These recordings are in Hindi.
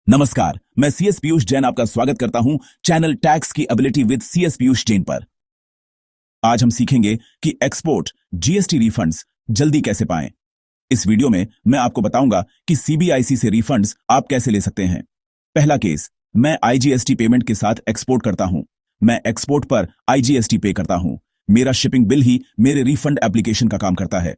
नमस्कार, मैं सीएस पीयूष जैन आपका स्वागत करता हूं चैनल टैक्स की ability with CS Piyush Jain पर। आज हम सीखेंगे कि एक्सपोर्ट जीएसटी रिफंड्स जल्दी कैसे पाएं। इस वीडियो में मैं आपको बताऊंगा कि सीबीआईसी से रिफंड्स आप कैसे ले सकते हैं। पहला केस, मैं आईजीएसटी पेमेंट के साथ एक्सपोर्ट करता हूं। मैं एक्सपोर्ट पर आईजीएसटी पे करता हूं। मेरा शिपिंग बिल ही मेरे रिफंड एप्लीकेशन का काम करता है।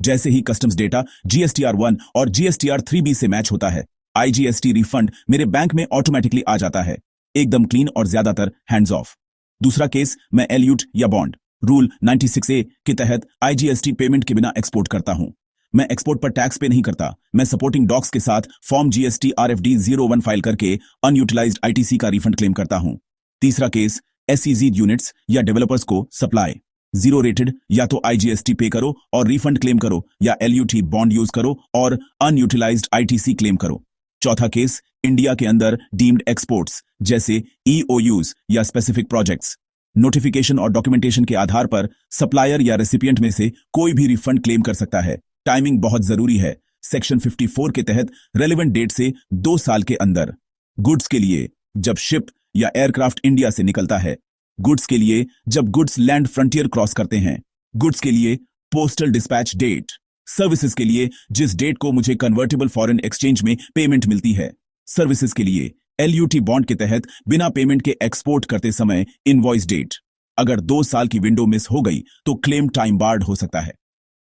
जैसे ही कस्टम्स डेटा GSTR1 और GSTR3B से मैच होता है, आईजीएसटी रिफंड मेरे बैंक में ऑटोमेटिकली आ जाता है, एकदम क्लीन और ज्यादातर हैंड्स ऑफ। दूसरा केस, मैं एल्यूट या बॉन्ड रूल 96A के तहत आईजीएसटी पेमेंट के बिना एक्सपोर्ट करता हूं। मैं एक्सपोर्ट पर टैक्स पे नहीं करता। मैं सपोर्टिंग डॉक्स के साथ फॉर्म GST RFD 01 फाइल करके अनयूटिलाइज्ड आईटीसी का रिफंड क्लेम करता हूं। तीसरा केस, SEZ यूनिट्स या डेवलपर्स को सप्लाई जीरो रेटेड, या तो आईजीएसटी पे करो और रिफंड क्लेम करो, या एलयूटी बॉन्ड यूज करो और अनयूटिलाइज्ड आईटीसी क्लेम करो। चौथा केस, इंडिया के अंदर डीम्ड एक्सपोर्ट्स जैसे EOUs या स्पेसिफिक प्रोजेक्ट्स। नोटिफिकेशन और डॉक्यूमेंटेशन के आधार पर सप्लायर या रेसिपिएंट में से कोई भी रिफंड क्लेम कर सकता है। टाइमिंग बहुत जरूरी है। सेक्शन 54 के तहत रेलेवेंट डेट से 2 साल के अंदर। गुड्स के लिए, जब शिप या एयरक्राफ्ट इंडिया से निकलता है। गुड्स के लिए, जब गुड्स लैंड फ्रंटियर क्रॉस करते हैं। गुड्स के लिए, पोस्टल डिस्पैच डेट। सर्विसेज के लिए, जिस डेट को मुझे कन्वर्टेबल फॉरेन एक्सचेंज में पेमेंट मिलती है। सर्विसेज के लिए, एलयूटी बॉन्ड के तहत बिना पेमेंट के एक्सपोर्ट करते समय इनवॉइस डेट। अगर 2 साल की विंडो मिस हो गई तो क्लेम टाइम बार्ड हो सकता है।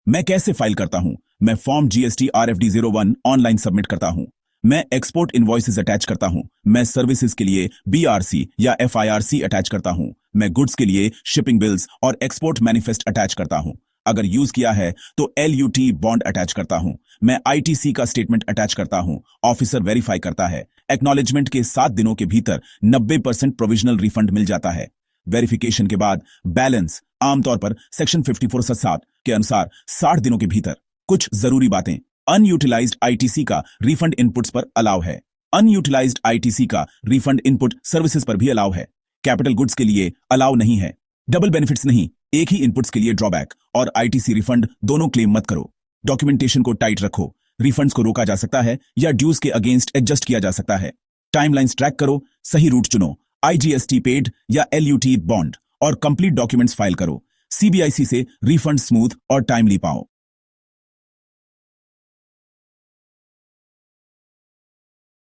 मैं कैसे फाइल करता हूं? मैं form GST RFD 01 online submit करता हूं। मैं एक्सपोर्ट इनवॉइसेस अटैच करता हूं। मैं सर्विसेज के लिए BRC या FIRC अटैच करता हूं। मैं गुड्स के लिए शिपिंग बिल्स और एक्सपोर्ट मैनिफेस्ट अटैच करता हूं। अगर यूज किया है तो LUT बॉन्ड अटैच करता हूं। मैं ITC का स्टेटमेंट अटैच करता हूं। ऑफिसर वेरीफाई करता है। एक्नॉलेजमेंट के 7 दिनों के भीतर 90% प्रोविजनल रिफंड मिल जाता है। वेरिफिकेशन के बाद बैलेंस आमतौर पर सेक्शन 54(7) के अनुसार 60 दिनों के भीतर। कुछ जरूरी बातें, अनयूटिलाइज्ड आईटीसी का रिफंड इनपुट्स पर अलाउ है। अनयूटिलाइज्ड आईटीसी का रिफंड इनपुट सर्विसेज पर भी अलाउ है। कैपिटल गुड्स के लिए अलाउ नहीं है। डबल बेनिफिट्स नहीं, एक ही इनपुट्स के लिए ड्रॉबैक। और आईटीसी रिफंड दोनों क्लेम मत करो। डॉक्यूमेंटेशन को टाइट रखो। रिफंड्स को रोका जा सकता है या ड्यूज के अगेंस्ट एडजस्ट किया जा सकता है। टाइमलाइंस ट्रैक करो, सही रूट चुनो, आईजीएसटी पेड या LUT बॉन्ड, और कंप्लीट डॉक्यूमेंट्स फाइल करो। सीबीआईसी से रिफंड स्मूथ और टाइमली पाओ।